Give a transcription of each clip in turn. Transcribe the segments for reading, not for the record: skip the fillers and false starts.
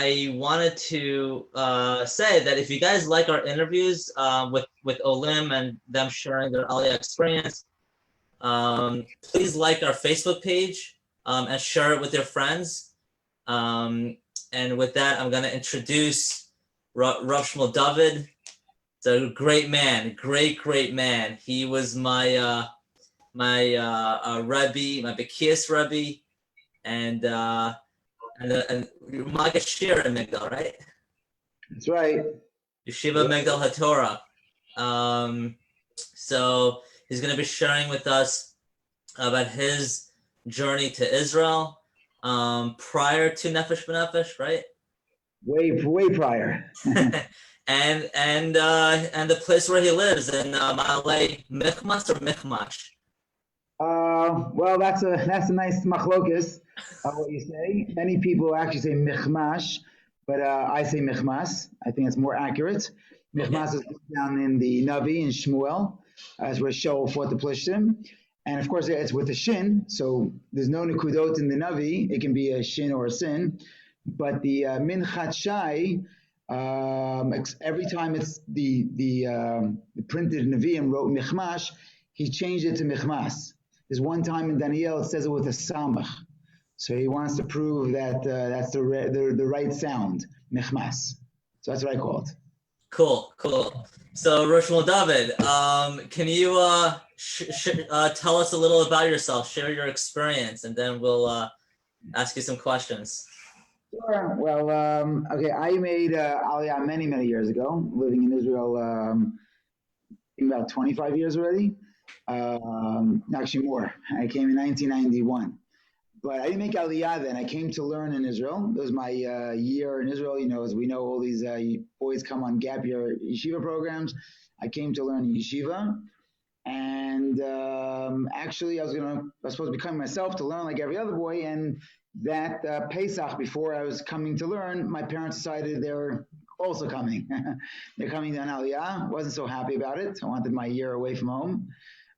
I wanted to say that if you guys like our interviews with Olim and them sharing their Aliyah experience, please like our Facebook page and share it with your friends. And with that, I'm going to introduce Rav Shmuel Dovid. It's a great man, great man. He was my Rebbe, my Bekias Rebbe, and Maggid Shir in Migdal, right? That's right. Yeshiva Migdal HaTorah. So he's going to be sharing with us about his journey to Israel prior to Nefesh B'Nefesh, right? Way prior. and the place where he lives in Ma'alei Michmas or Michmash. Well, that's a nice machlokus. What you say? Many people actually say Michmash, but I say Michmas. I think it's more accurate. Michmas is down in the Navi in Shmuel, as where Shaul fought the Plishtim. And of course, it's with a shin, so there's no nekudot in the Navi. It can be a shin or a sin. But the Minchat Shai, every time it's the printed Nevi'im wrote Michmash, he changed it to Michmas. There's one time in Daniel it says it with a samach, so he wants to prove that that's the right sound, Michmas. So that's what I call it. Cool. So Rav Shmuel Dovid, can you tell us a little about yourself, share your experience, and then we'll ask you some questions. Sure. Well, okay, I made Aliyah many years ago, living in Israel, about 25 years already. Actually more. I came in 1991. But I didn't make Aliyah then. I came to learn in Israel. It was my year in Israel. You know, as we know, all these boys come on gap year yeshiva programs. I came to learn in yeshiva. And actually, I was supposed to become myself to learn like every other boy. And that Pesach, before I was coming to learn, my parents decided they were also coming. They're coming to an Aliyah. Wasn't so happy about it. I wanted my year away from home.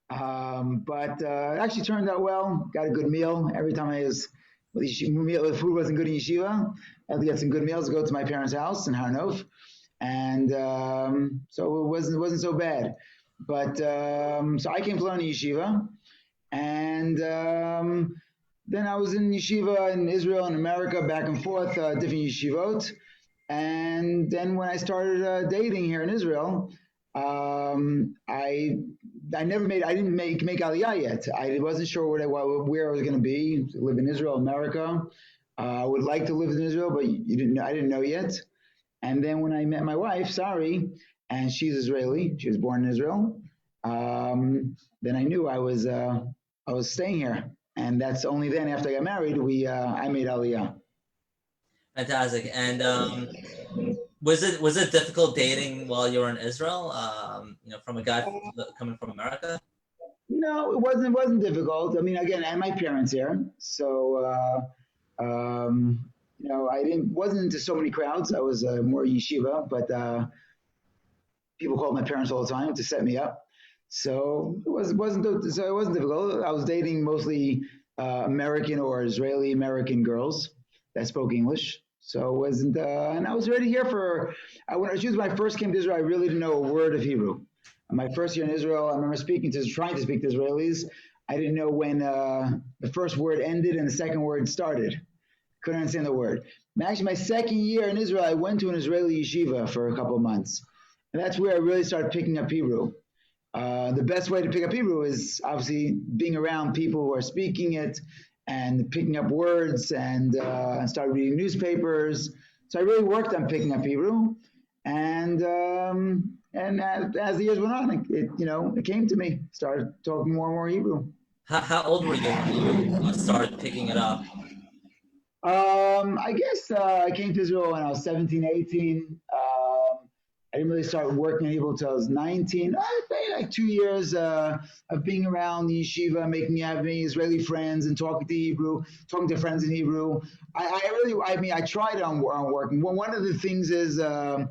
But it actually turned out well. Got a good meal. Every time the food wasn't good in yeshiva, I had to get some good meals to go to my parents' house in Har Nof. And so it wasn't so bad. But so I came to learn in yeshiva. And then I was in yeshiva in Israel and America, back and forth, different yeshivot. And then when I started dating here in Israel, I didn't make Aliyah yet. I wasn't sure where I was going to be. Live in Israel, America. I would like to live in Israel, but I didn't know yet. And then when I met my wife, Sari, and she's Israeli, she was born in Israel. Then I knew I was staying here, and that's only then after I got married I made Aliyah. Fantastic. And was it difficult dating while you were in Israel? From a guy coming from America? No, it wasn't difficult. I mean, again, I had my parents here, so I wasn't into so many crowds. I was more yeshiva, but people called my parents all the time to set me up. So it wasn't difficult. I was dating mostly American or Israeli American girls that spoke English. So it wasn't, and I was already here when I first came to Israel, I really didn't know a word of Hebrew. My first year in Israel, I remember trying to speak to Israelis. I didn't know when the first word ended and the second word started. Couldn't understand the word. And actually, my second year in Israel, I went to an Israeli yeshiva for a couple of months. And that's where I really started picking up Hebrew. The best way to pick up Hebrew is obviously being around people who are speaking it and picking up words and started reading newspapers. So I really worked on picking up Hebrew. And as the years went on, it came to me. Started talking more and more Hebrew. How old were you when you started picking it up? I guess I came to Israel when I was 17, 18. I didn't really start working in Hebrew until I was 19. I think like 2 years of being around the yeshiva, having Israeli friends and talking to friends in Hebrew. I tried on working. One of the things is, I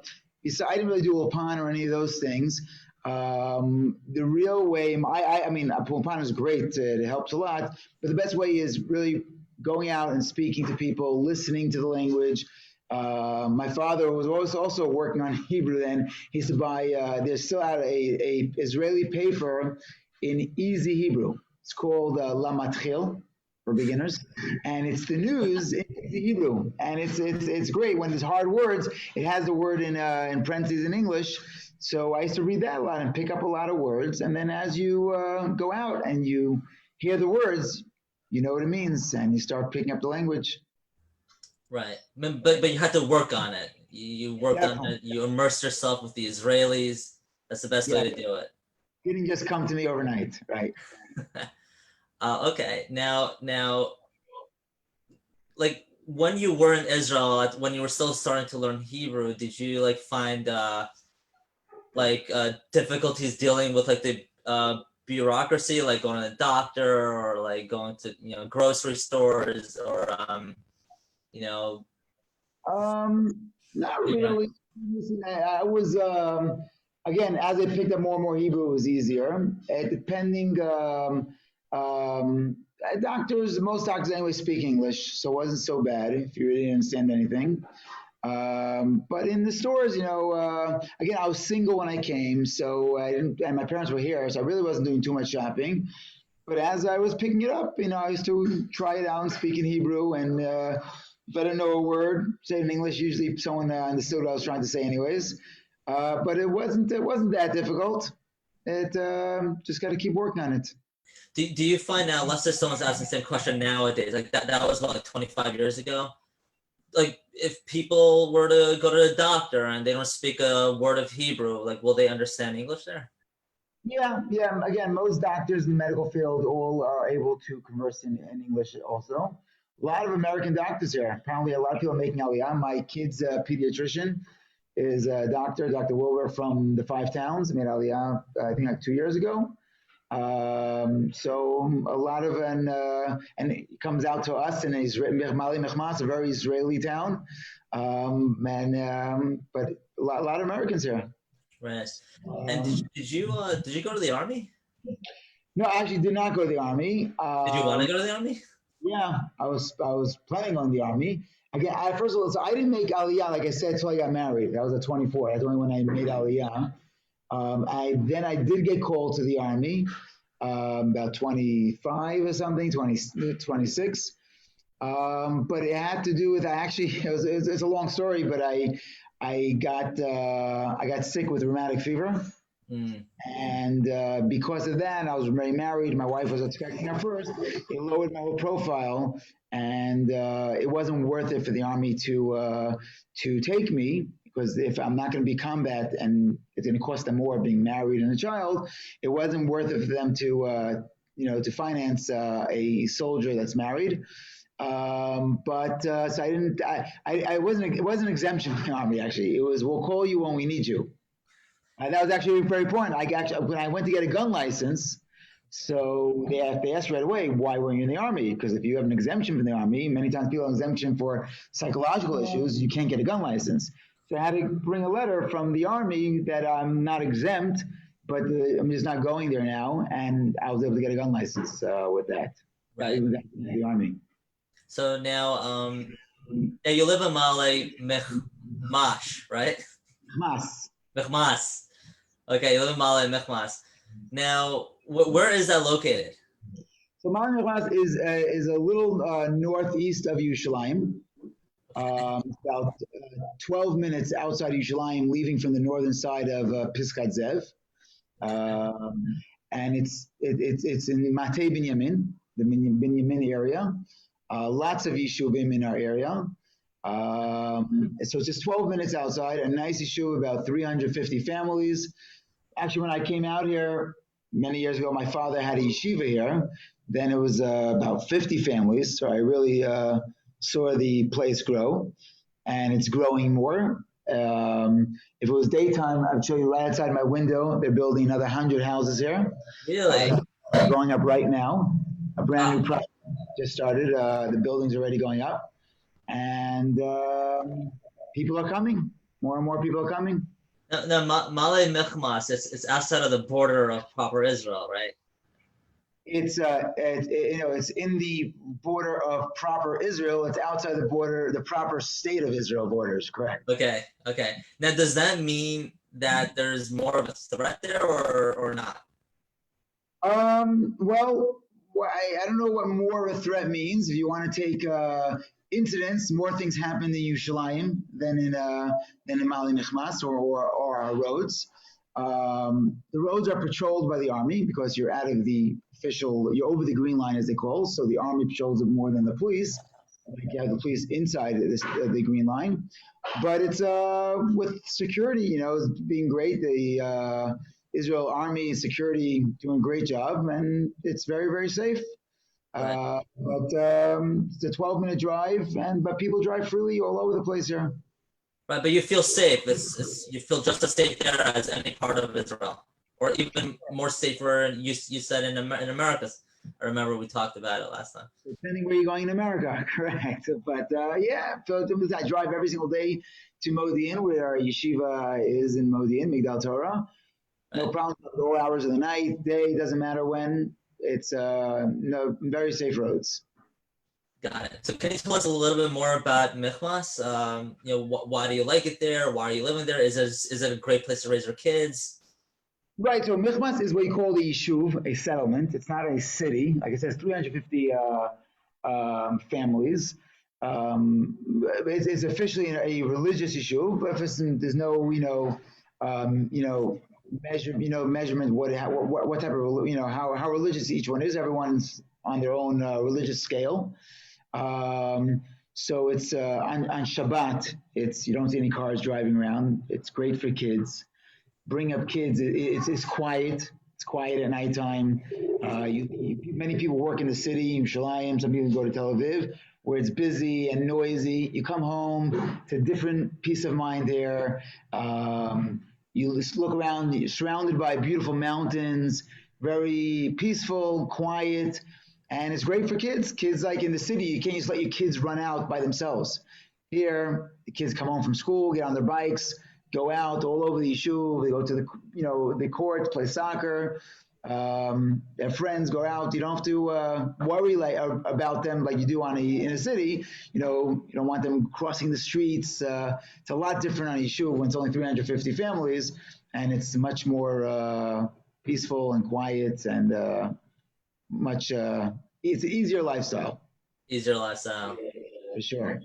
didn't really do Ulpan or any of those things. The real way, Ulpan is great. It helps a lot. But the best way is really going out and speaking to people, listening to the language, My father was also working on Hebrew then. He used to buy, there's still out a Israeli paper in easy Hebrew. It's called La Matchil for beginners. And it's the news in easy Hebrew. And it's great. When there's hard words, it has the word in parentheses in English. So I used to read that a lot and pick up a lot of words. And then as you go out and you hear the words, you know what it means. And you start picking up the language. Right, but you had to work on it. You worked on Definitely. it. You immersed yourself with the Israelis. That's the best Yeah. way to do it. Didn't just come to me overnight, right? Okay, now, like when you were in Israel, when you were still starting to learn Hebrew, did you like find difficulties dealing with like the bureaucracy, like going to the doctor or like going to grocery stores or you know Not yeah. really. I was again as I picked up more and more Hebrew, it was easier. Depending, doctors, most doctors anyway speak English, so it wasn't so bad if you really didn't understand anything. But in the stores, again, I was single when I came, so I didn't, and my parents were here, so I really wasn't doing too much shopping. But as I was picking it up, I used to try it out and speak in Hebrew. And if I didn't know a word, say it in English, usually someone understood what I was trying to say, anyways. But it wasn't that difficult. It just got to keep working on it. Do you find now, let's say someone's asking the same question nowadays, like that was about like 25 years ago, like if people were to go to the doctor and they don't speak a word of Hebrew, like will they understand English there? Yeah, yeah. Again, most doctors in the medical field all are able to converse in English also. A lot of American doctors here. Apparently, a lot of people are making Aliyah. My kid's pediatrician is a doctor, Dr. Wilbur from the Five Towns, made Aliyah, I think like 2 years ago. So a lot of, and it comes out to us in Mali Mechmas, a very Israeli town. But a lot of Americans here. Right. And Um, did you go to the army? no, I actually did not go to the army. Did you want to go to the army? Yeah, I was planning on the army. Again, first of all, so I didn't make Aliyah, like I said, until I got married. That was at 24. That's only when I made Aliyah. I did get called to the army about 25 or something, 20, 26. But it had to do with it's a long story, but I got sick with rheumatic fever. Mm, And because of that, I was already married. My wife was expecting her first. It lowered my whole profile, and it wasn't worth it for the army to take me because if I'm not going to be combat and it's going to cost them more being married and a child, it wasn't worth it for them to finance a soldier that's married. But so I didn't. I wasn't. It wasn't an exemption from the army. Actually, it was we'll call you when we need you. That was actually very important. When I went to get a gun license, so they asked right away, why were you in the army? Because if you have an exemption from the army, many times people have an exemption for psychological issues, you can't get a gun license. So I had to bring a letter from the army that I'm not exempt, but I'm just not going there now, and I was able to get a gun license with that. right. Even the army. So now, yeah, you live in Male Mechmash, right? Hamas. Mechmas. Okay, you live in Male Mechmas. Now, where is that located? So Mount is a little northeast of Yerushalayim. About 12 minutes outside Yerushalayim, leaving from the northern side of Piskat Zev. Um, and it's in Matei Binyamin, the Binyamin area. Lots of yeshuvim in our area. So it's just 12 minutes outside, a nice yeshuv, about 350 families. Actually, when I came out here many years ago, my father had a yeshiva here. Then it was about 50 families. So I really saw the place grow, and it's growing more. If it was daytime, I'd show you right outside my window. They're building another 100 houses here. Really? Going up right now. A brand new Ah, project just started. The building's already going up, and people are coming. More and more people are coming. no, Male Mechmas. It's outside of the border of proper Israel, right? It's in the border of proper Israel. It's outside the border, the proper state of Israel borders. Correct. Okay, okay. Now, does that mean that there's more of a threat there, or not? Well, I don't know what more of a threat means. If you want to take incidents, more things happen in Yerushalayim than in Mali Nichmas or our roads. The roads are patrolled by the army because you're out of the official, you're over the green line as they call. So the army patrols it more than the police. Like you have the police inside the green line, but it's with security, it's being great. The Israel Army security doing a great job, and it's very, very safe. Right. But it's a 12-minute drive, but people drive freely all over the place here. Right, but you feel safe. You feel just as safe there as any part of Israel, or even more safer. You said in America. I remember we talked about it last time. Depending where you're going in America, correct. But yeah, so I drive every single day to Modi'in, where our yeshiva is in Modi'in, Migdal Torah. No problem. All hours of the night, day, doesn't matter when. It's no very safe roads. Got it. So can you tell us a little bit more about Michmas? Why do you like it there? Why are you living there? Is it a great place to raise your kids? Right. So Michmas is what you call the yishuv, a settlement. It's not a city. Like it says, 350 families. It's officially a religious yishuv. But there's no, measurement. What type of, how religious each one is. Everyone's on their own religious scale. So it's on Shabbat. You don't see any cars driving around. It's great for kids. Bring up kids. It's quiet. It's quiet at nighttime. Many people work in the city, in Yerushalayim. Some people go to Tel Aviv, where it's busy and noisy. You come home to a different peace of mind there. You just look around. You're surrounded by beautiful mountains. Very peaceful, quiet. And it's great for kids. Kids, like in the city, you can't just let your kids run out by themselves. Here, the kids come home from school, get on their bikes, go out all over the yeshuv. They go to the courts, play soccer. Their friends go out. You don't have to worry about them like you do in a city. You don't want them crossing the streets. It's a lot different on a yeshuv when it's only 350 families, and it's much more peaceful and quiet and much. It's an easier lifestyle. Easier lifestyle. For sure.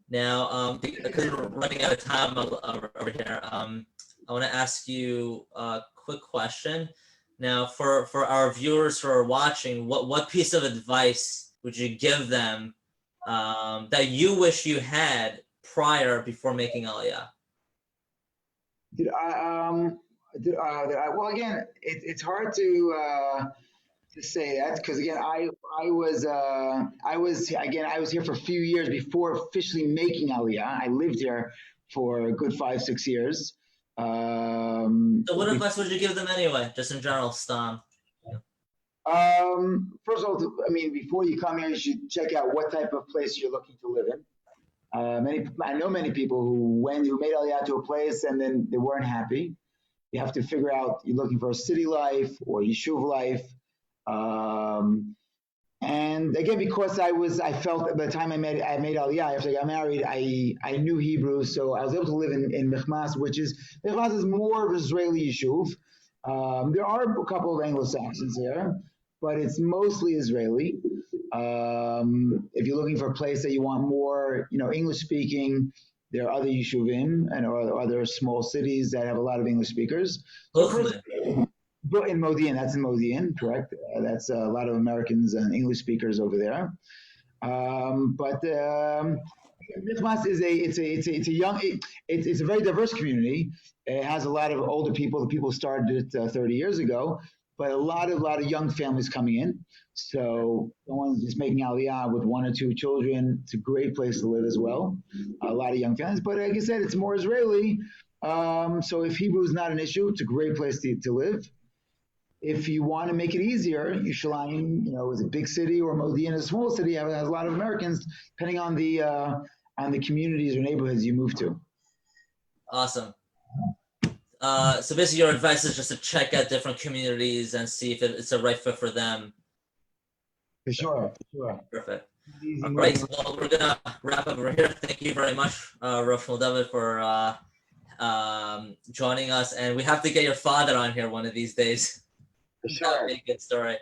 Now, because we're running out of time over here, I want to ask you a quick question. Now, for our viewers who are watching, what piece of advice would you give them that you wish you had before making Aliyah? Well, again, it's hard to say that because again, I was here for a few years before officially making Aliyah. I lived here for a good 5-6 years. So what advice would you give them anyway, just in general, Stan? First of all, before you come here, you should check out what type of place you're looking to live in. I know many people who made Aliyah to a place and then they weren't happy. You have to figure out you're looking for a city life or yeshuv life. And again, because I felt by the time I made Aliyah, after I got married, I knew Hebrew, so I was able to live in Michmas, Michmas is more of Israeli yeshuv. There are a couple of Anglo-Saxons here, but it's mostly Israeli. If you're looking for a place that you want more, English speaking, there are other yeshuvim and other small cities that have a lot of English speakers. But in Modi'in, that's in Modi'in, correct? That's a lot of Americans and English speakers over there. But Michmas it's a very diverse community. It has a lot of older people. The people started it 30 years ago, but a lot of young families coming in. So someone's just making Aliyah with 1 or 2 children. It's a great place to live as well. A lot of young families, but like I said, it's more Israeli. So if Hebrew is not an issue, it's a great place to live. If you want to make it easier, Yerushalayim, is a big city, or Modi'in is a small city, has a lot of Americans, depending on the communities or neighborhoods you move to. Awesome. So basically, your advice is just to check out different communities and see if it's a right fit for them. For sure, for sure. Perfect. Easy All moving. right. Well, we're gonna wrap up over here. Thank you very much, Shmuel Dovid, for joining us, and we have to get your father on here one of these days. For That would sure. be a good story.